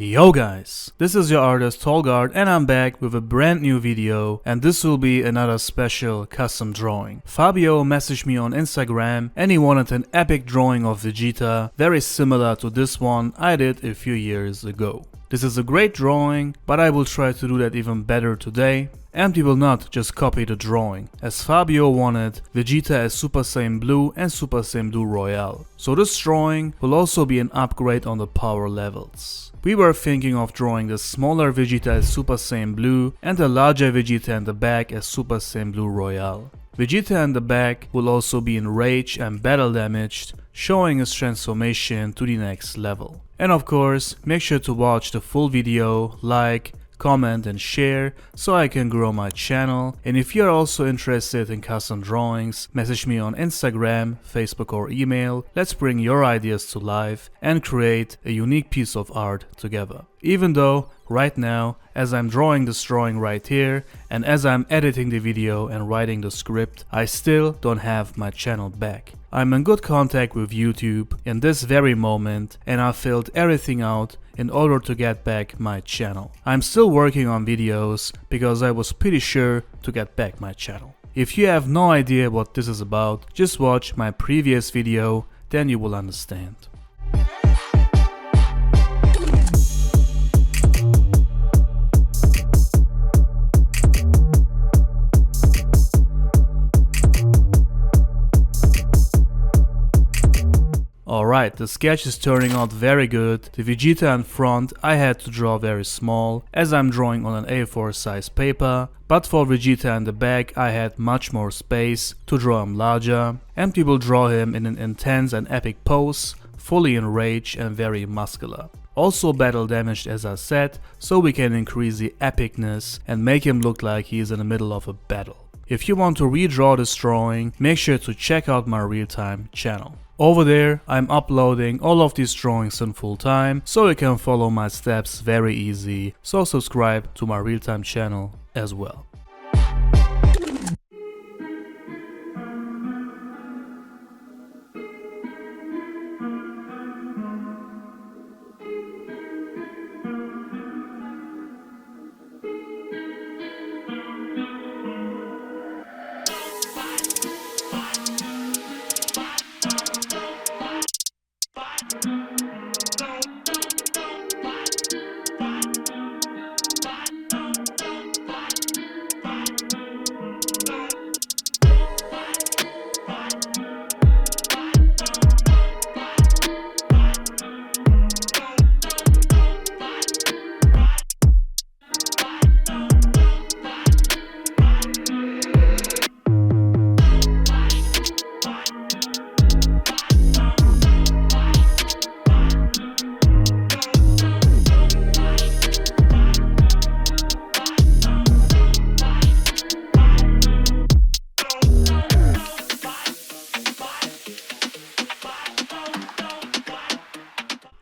Yo guys, this is your artist Tolg and I'm back with a brand new video, and this will be another special custom drawing. Fabio messaged me on Instagram and he wanted an epic drawing of Vegeta, very similar to this one I did a few years ago. This is a great drawing, but I will try to do that even better today. And we will not just copy the drawing, as Fabio wanted Vegeta as Super Saiyan Blue and Super Saiyan Blue Royale. So this drawing will also be an upgrade on the power levels. We were thinking of drawing the smaller Vegeta as Super Saiyan Blue and the larger Vegeta in the back as Super Saiyan Blue Royale. Vegeta in the back will also be enraged and battle damaged, showing his transformation to the next level. And of course, make sure to watch the full video, like, comment and share so I can grow my channel. And if you're also interested in custom drawings, message me on Instagram, Facebook or email. Let's bring your ideas to life and create a unique piece of art together. Even though right now, as I'm drawing this drawing right here and as I'm editing the video and writing the script, I still don't have my channel back. I'm in good contact with YouTube in this very moment and I filled everything out in order to get back my channel. I'm still working on videos because I was pretty sure to get back my channel. If you have no idea what this is about, just watch my previous video, then you will understand. Alright, the sketch is turning out very good. The Vegeta in front I had to draw very small, as I'm drawing on an A4 size paper, but for Vegeta in the back I had much more space to draw him larger, and we will draw him in an intense and epic pose, fully enraged and very muscular. Also battle damaged as I said, so we can increase the epicness and make him look like he is in the middle of a battle. If you want to redraw this drawing, make sure to check out my real-time channel. Over there, I'm uploading all of these drawings in full time, so you can follow my steps very easy, so subscribe to my real-time channel as well.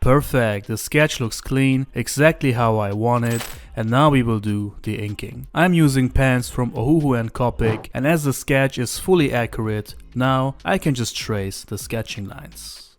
Perfect, the sketch looks clean, exactly how I want it, and now we will do the inking. I'm using pens from Ohuhu and Copic, and as the sketch is fully accurate, now I can just trace the sketching lines.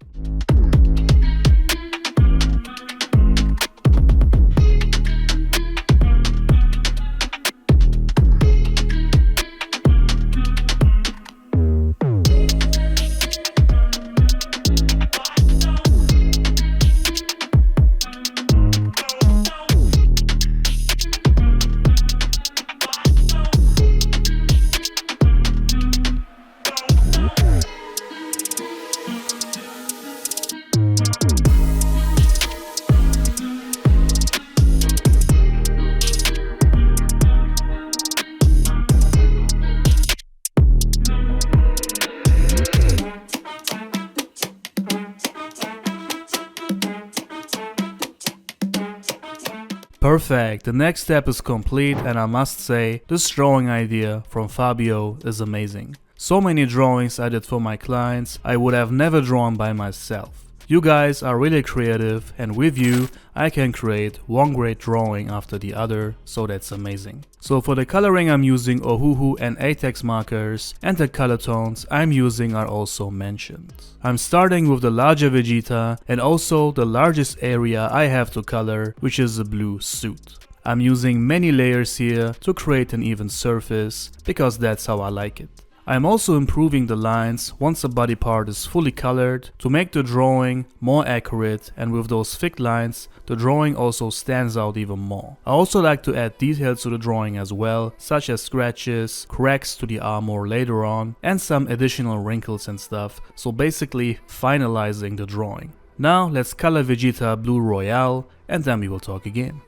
Perfect, the next step is complete and I must say, this drawing idea from Fabio is amazing. So many drawings I did for my clients I would have never drawn by myself. You guys are really creative, and with you I can create one great drawing after the other, so that's amazing. So for the coloring I'm using Ohuhu and Arrtx Markers, and the color tones I'm using are also mentioned. I'm starting with the larger Vegeta and also the largest area I have to color, which is the blue suit. I'm using many layers here to create an even surface, because that's how I like it. I'm also improving the lines once a body part is fully colored to make the drawing more accurate, and with those thick lines the drawing also stands out even more. I also like to add details to the drawing as well, such as scratches, cracks to the armor later on, and some additional wrinkles and stuff, so basically finalizing the drawing. Now let's color Vegeta Blue Royale, and then we will talk again.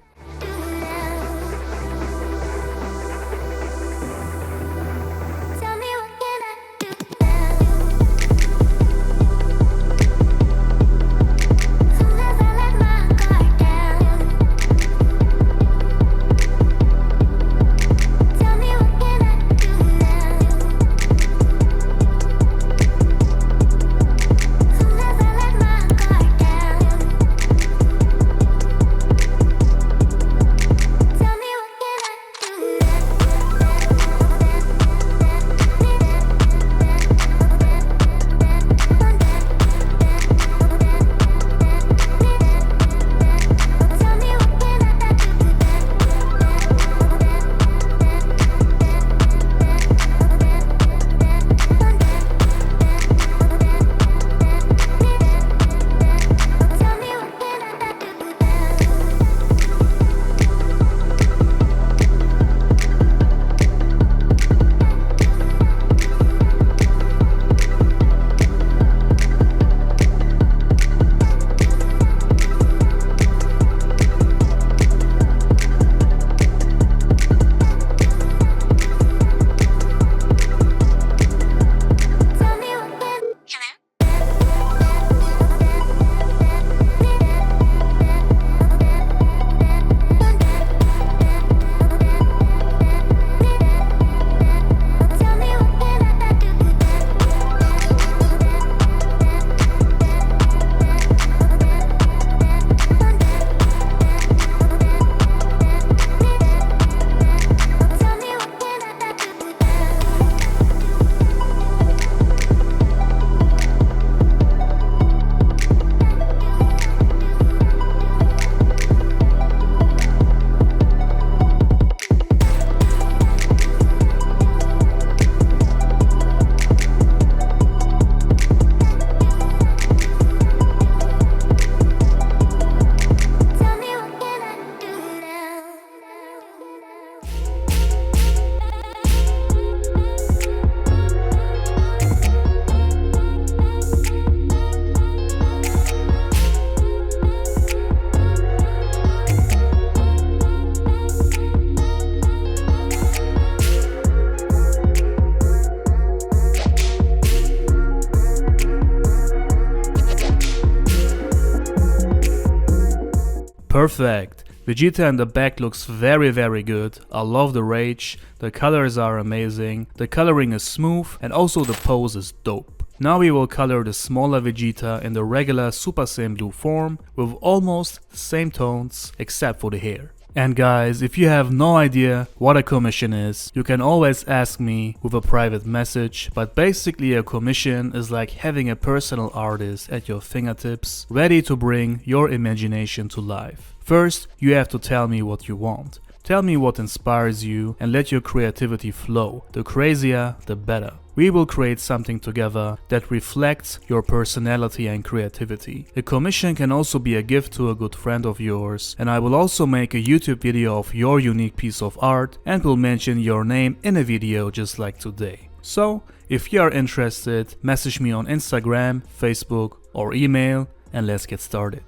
Perfect! Vegeta in the back looks very good. I love the rage, the colors are amazing, the coloring is smooth, and also the pose is dope. Now we will color the smaller Vegeta in the regular Super Saiyan Blue form with almost the same tones except for the hair. And guys, if you have no idea what a commission is, you can always ask me with a private message, but basically a commission is like having a personal artist at your fingertips, ready to bring your imagination to life. First, you have to tell me what you want. Tell me what inspires you and let your creativity flow. The crazier, the better. We will create something together that reflects your personality and creativity. A commission can also be a gift to a good friend of yours, and I will also make a YouTube video of your unique piece of art and will mention your name in a video just like today. So, if you are interested, message me on Instagram, Facebook or email, and let's get started.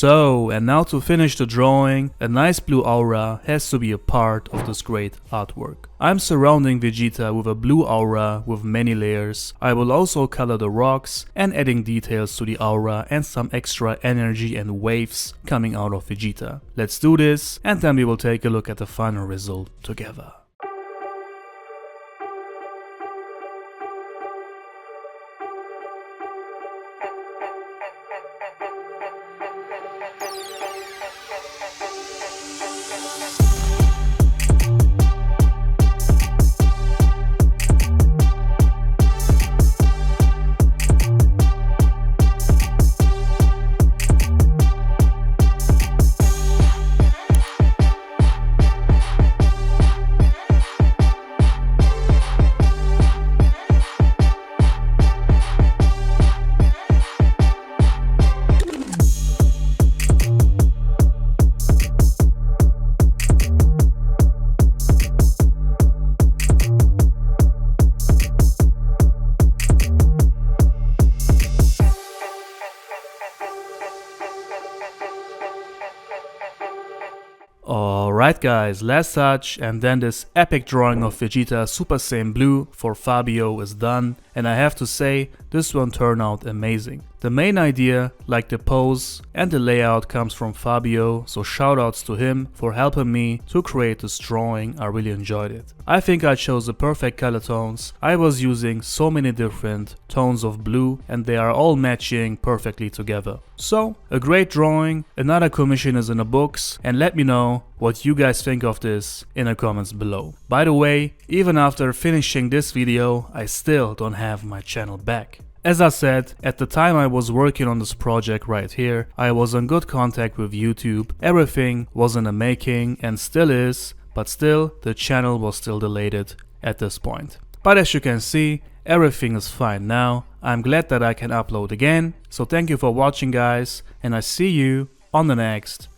So, and now to finish the drawing, a nice blue aura has to be a part of this great artwork. I'm surrounding Vegeta with a blue aura with many layers. I will also color the rocks and adding details to the aura and some extra energy and waves coming out of Vegeta. Let's do this and then we will take a look at the final result together. Alright guys, last touch and then this epic drawing of Vegeta Super Saiyan Blue for Fabio is done, and I have to say this one turned out amazing. The main idea, like the pose and the layout, comes from Fabio, so shoutouts to him for helping me to create this drawing. I really enjoyed it. I think I chose the perfect color tones. I was using so many different tones of blue and they are all matching perfectly together. So, a great drawing, another commission is in the books, and let me know what you guys think of this in the comments below. By the way, even after finishing this video, I still don't have my channel back. As I said, at the time I was working on this project right here, I was in good contact with YouTube, everything was in the making and still is, but still the channel was still deleted at this point. But as you can see, everything is fine now. I'm glad that I can upload again, so thank you for watching guys, and I see you on the next